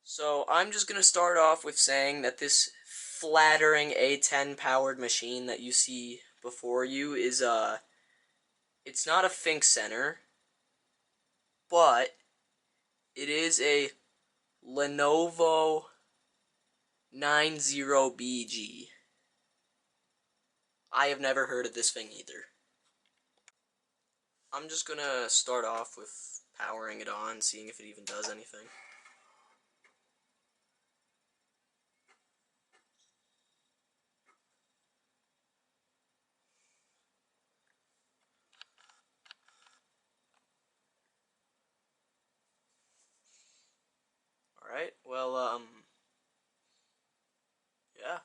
So I'm just going to start off with saying that this flattering A10 powered machine that you see before you is it's not a Think Center, but it is a Lenovo 90BG. I have never heard of this thing either. I'm just going to start off with powering it on, seeing if it even does anything. Alright, well, yeah.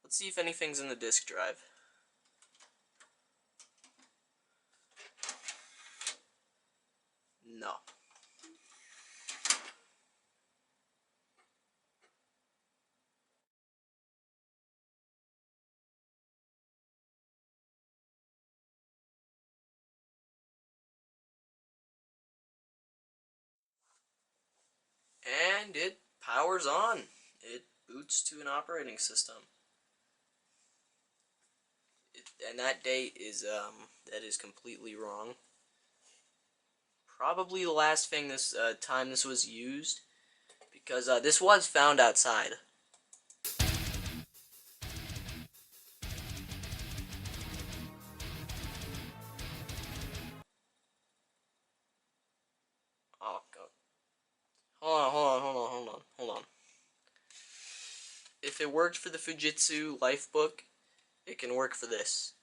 Let's see if anything's in the disk drive. No. And it powers on. It boots to an operating system. And that date is that is completely wrong. Probably the last thing this time this was used, because this was found outside. Oh god. Hold on. If it worked for the Fujitsu Lifebook, it can work for this.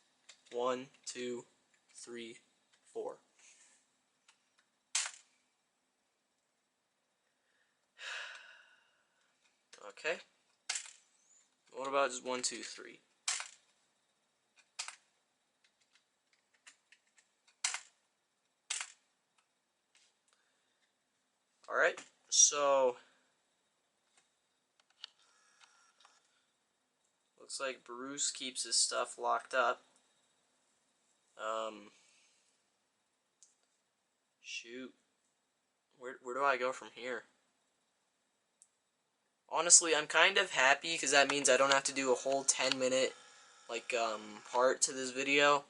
1, 2, 3, 4. Okay. What about just 1, 2, 3? Alright, so looks like Bruce keeps his stuff locked up. Shoot. Where do I go from here? Honestly, I'm kind of happy because that means I don't have to do a whole 10-minute part to this video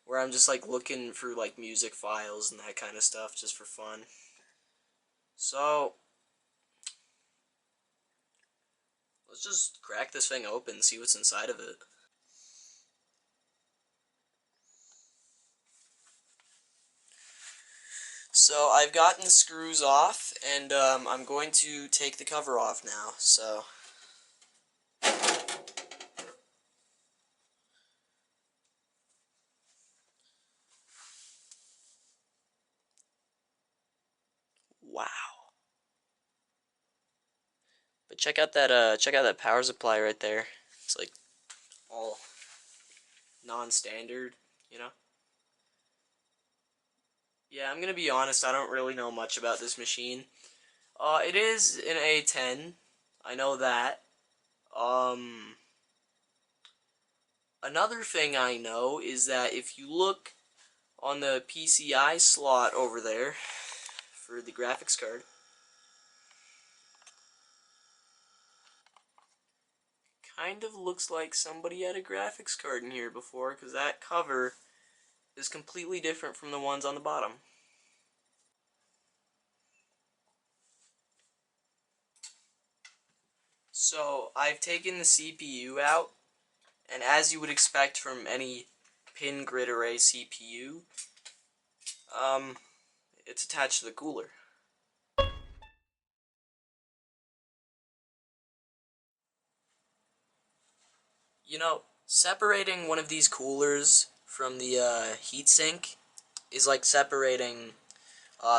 where I'm just like looking through like music files and that kind of stuff just for fun. So let's just crack this thing open and see what's inside of it. So I've gotten the screws off, and I'm going to take the cover off now. So wow. But check out that power supply right there. It's like all non-standard, you know? Yeah, I'm gonna be honest, I don't really know much about this machine. It is an A10. I know that. Another thing I know is that if you look on the PCI slot over there for the graphics card, kind of looks like somebody had a graphics card in here before, because that cover is completely different from the ones on the bottom. So I've taken the CPU out, and as you would expect from any pin grid array CPU, it's attached to the cooler. You know, separating one of these coolers from the heatsink is like separating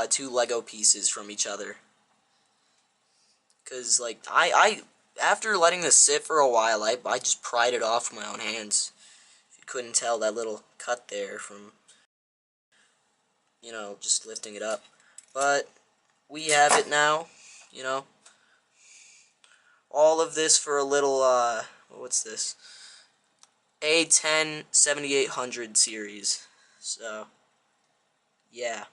two Lego pieces from each other. Cause like I after letting this sit for a while, I just pried it off with my own hands. If you couldn't tell that little cut there from, you know, just lifting it up. But we have it now, you know. All of this for a little what's this? A10 7800 series. So yeah.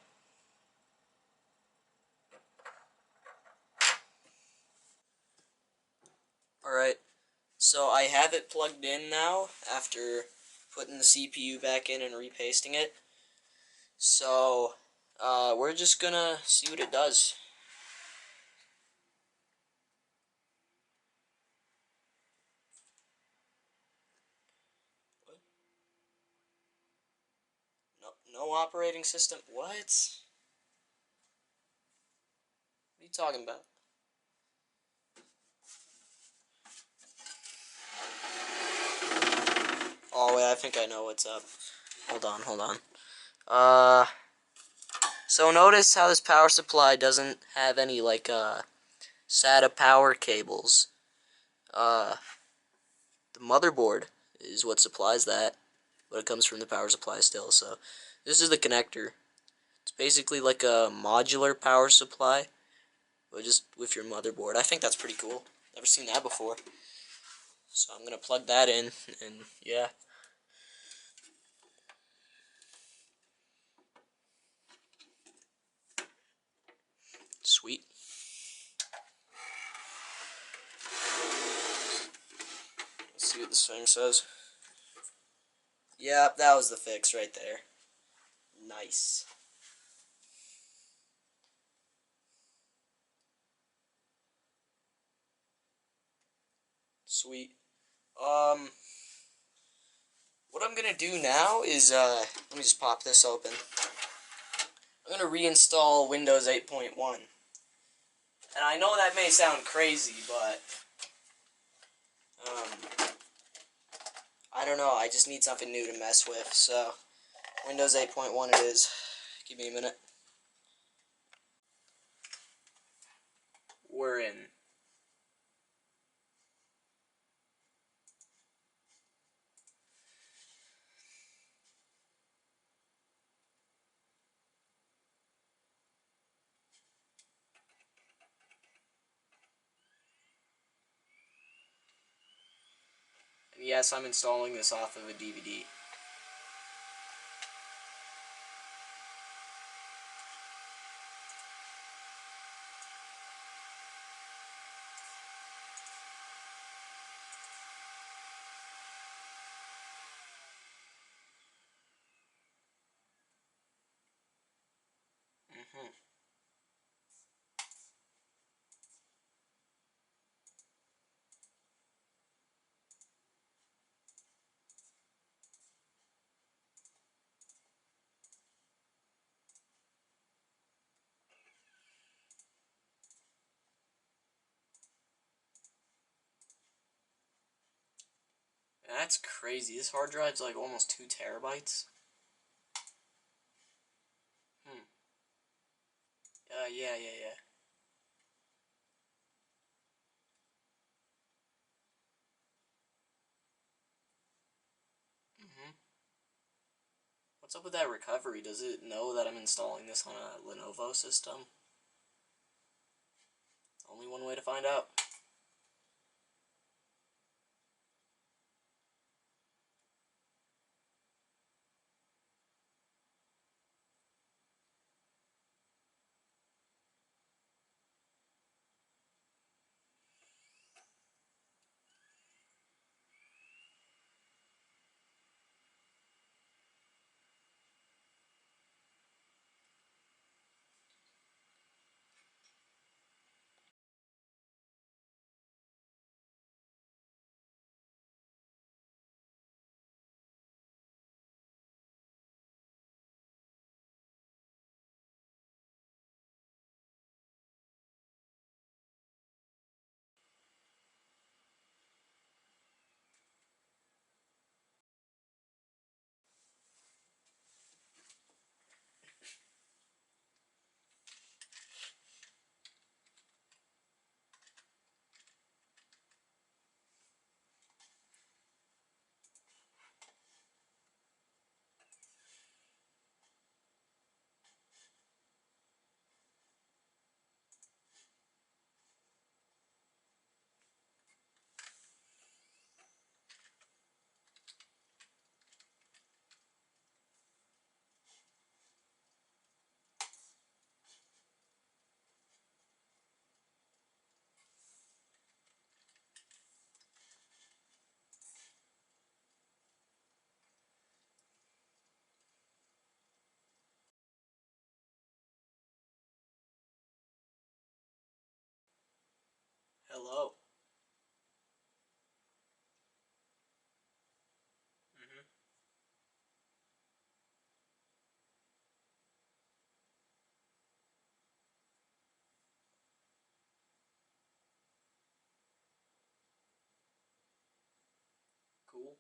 So I have it plugged in now after putting the CPU back in and repasting it. So we're just gonna see what it does. What? No operating system. What? What are you talking about? Oh wait, I think I know what's up. Hold on, hold on. So notice how this power supply doesn't have any like SATA power cables. Uh, the motherboard is what supplies that, but it comes from the power supply still. So this is the connector. It's basically like a modular power supply, but just with your motherboard. I think that's pretty cool. Never seen that before. So I'm gonna plug that in, and yeah. Sweet. Let's see what this thing says. Yep, that was the fix right there. Nice. Sweet. What I'm gonna do now is, let me just pop this open. I'm gonna reinstall Windows 8.1. And I know that may sound crazy, but, I don't know, I just need something new to mess with, so, Windows 8.1 it is. Give me a minute. We're in. And yes, I'm installing this off of a DVD. That's crazy. This hard drive's like almost 2 terabytes. Yeah. What's up with that recovery? Does it know that I'm installing this on a Lenovo system? Only one way to find out. Hello. Mm-hmm. Cool.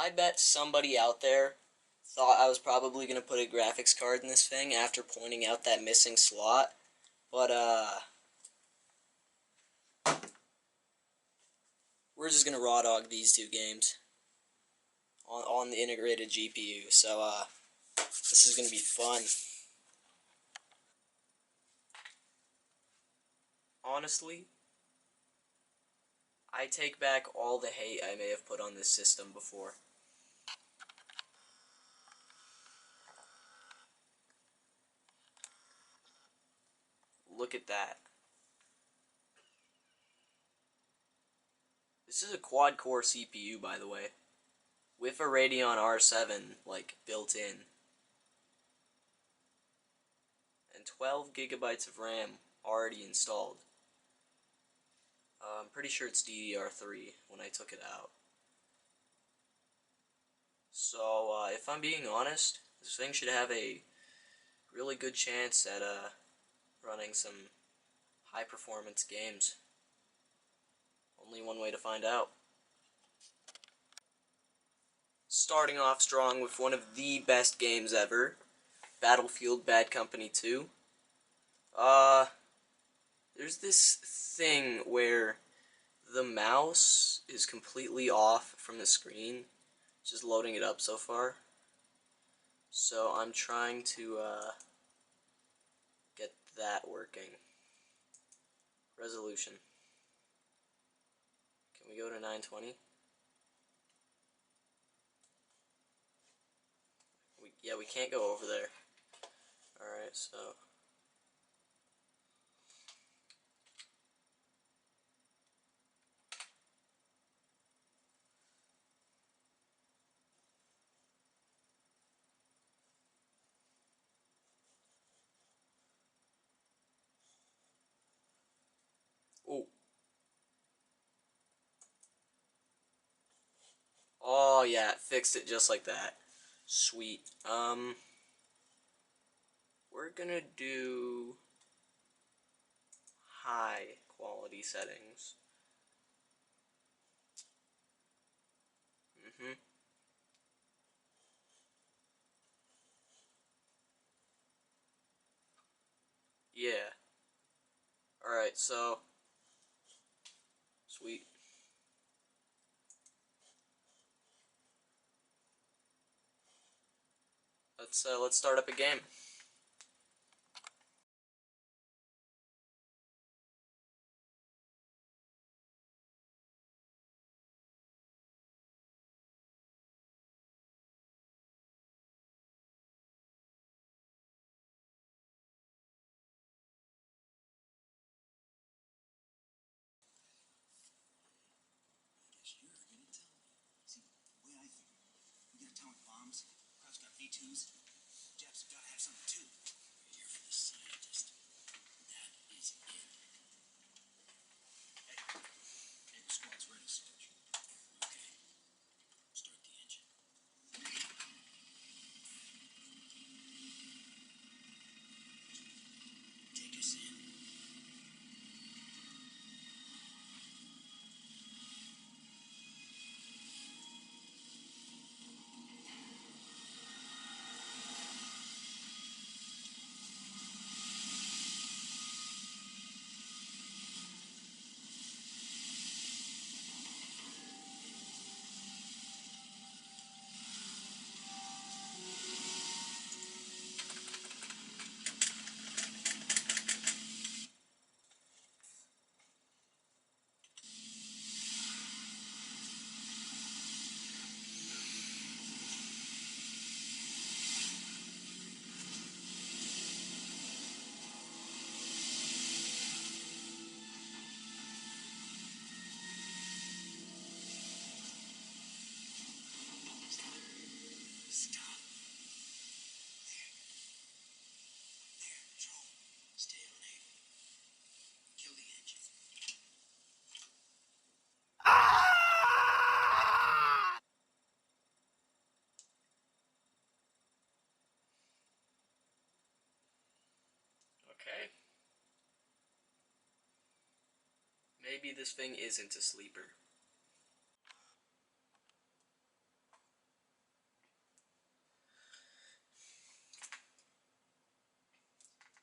I bet somebody out there thought I was probably going to put a graphics card in this thing after pointing out that missing slot. But, we're just going to raw dog these two games on the integrated GPU. So, this is going to be fun. Honestly, I take back all the hate I may have put on this system before. Look at that. This is a quad-core CPU, by the way, with a Radeon R7, like, built in. And 12 gigabytes of RAM already installed. I'm pretty sure it's DDR3 when I took it out. So, if I'm being honest, this thing should have a really good chance at running some high-performance games. Only one way to find out. Starting off strong with one of the best games ever, Battlefield Bad Company 2. There's this thing where the mouse is completely off from the screen. Just loading it up so far. So I'm trying to get that working. Resolution. Can we go to 920? Yeah, we can't go over there. Alright, so... Oh. Oh, yeah, it fixed it just like that. Sweet. We're gonna do high quality settings. Mm-hmm. Yeah. Alright, so... Sweet. Let's start up a game. V2s. Jeff's gotta have something too. We're here for the scientist. That is it. Hey, the squad's ready, Sarge. Okay. Start the engine. Take us in. Maybe this thing isn't a sleeper.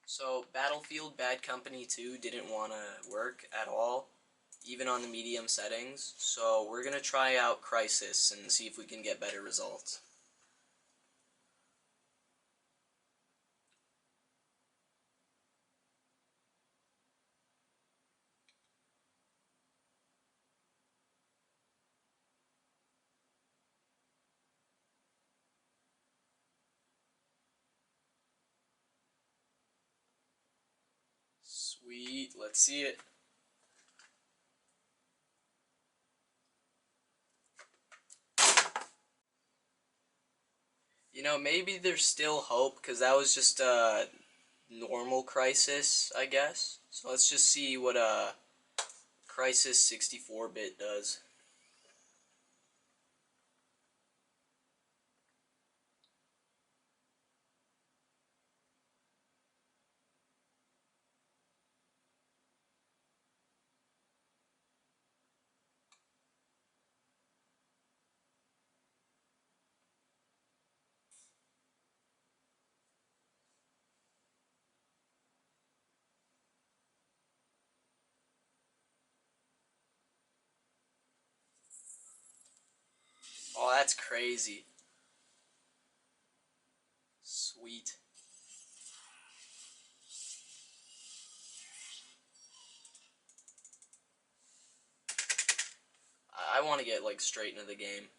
So, Battlefield Bad Company 2 didn't want to work at all, even on the medium settings, so we're going to try out Crysis and see if we can get better results. Sweet, let's see it. You know, maybe there's still hope, because that was just a normal Crysis, I guess. So let's just see what Crysis 64-bit does. Oh, that's crazy. Sweet. I want to get, like, straight into the game.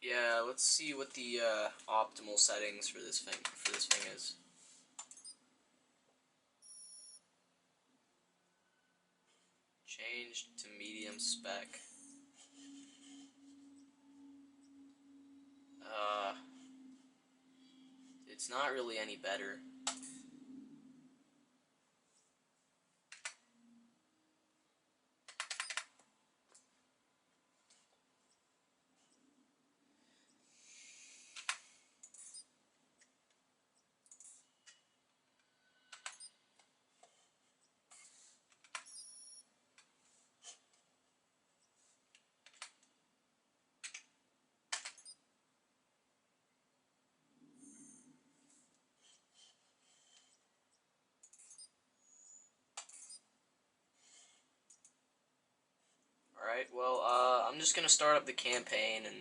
Yeah, let's see what the optimal settings for this thing is. Changed to medium spec. Uh, it's not really any better. Alright, well, I'm just gonna start up the campaign and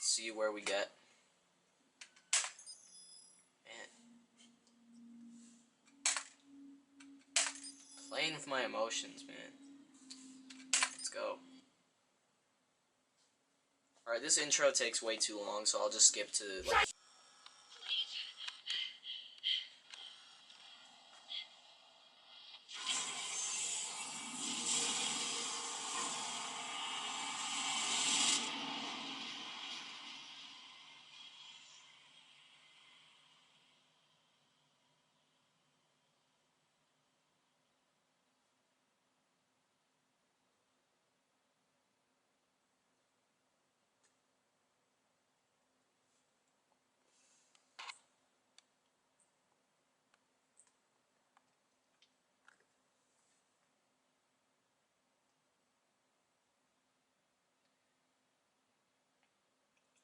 see where we get. Man. Playing with my emotions, man. Let's go. Alright, this intro takes way too long, so I'll just skip to, like...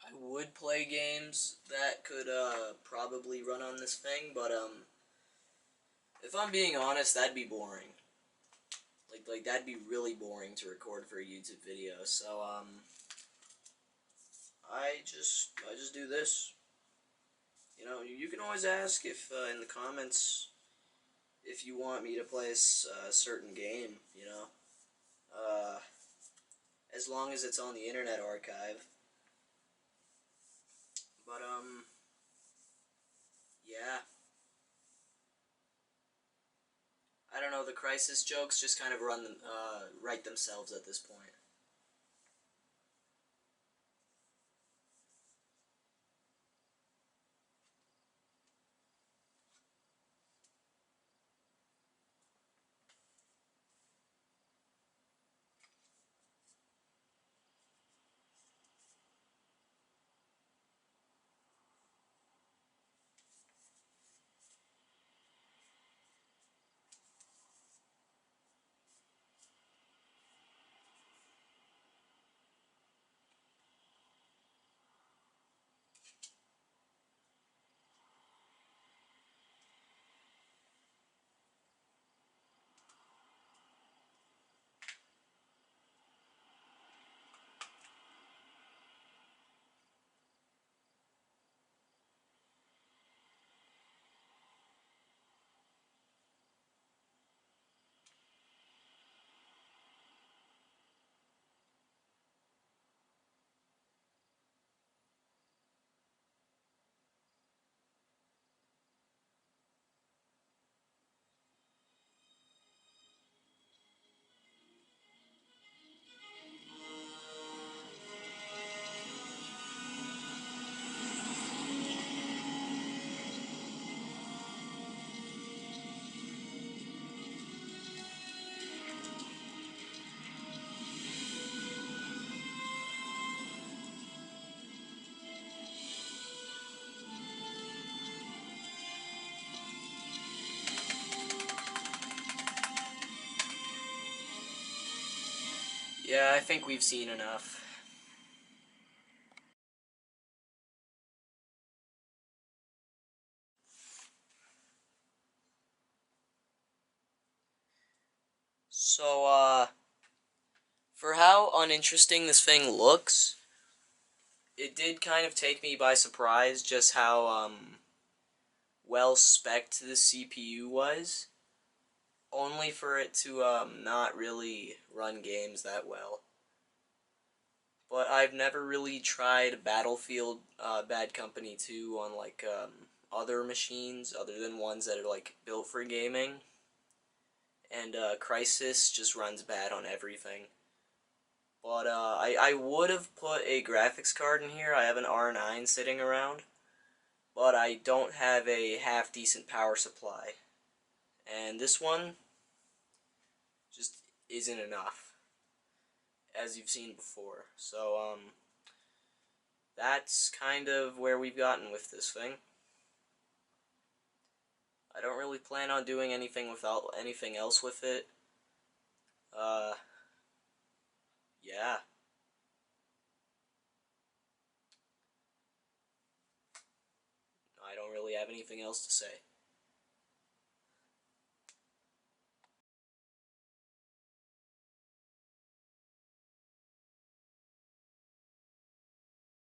I would play games that could, probably run on this thing, but, If I'm being honest, that'd be boring. Like that'd be really boring to record for a YouTube video. So I just do this. You know, you can always ask if in the comments if you want me to play a certain game. You know, uh, as long as it's on the Internet Archive. But yeah. I don't know. The Crisis jokes just kind of write themselves at this point. Yeah, I think we've seen enough. So, for how uninteresting this thing looks, it did kind of take me by surprise just how, well spec'd the CPU was. Only for it to, not really run games that well. But I've never really tried Battlefield, Bad Company 2 on, like, other machines, other than ones that are, like, built for gaming. And, Crysis just runs bad on everything. But, I would have put a graphics card in here. I have an R9 sitting around. But I don't have a half-decent power supply. And this one just isn't enough, as you've seen before. So, that's kind of where we've gotten with this thing. I don't really plan on doing anything without anything else with it. Yeah. I don't really have anything else to say.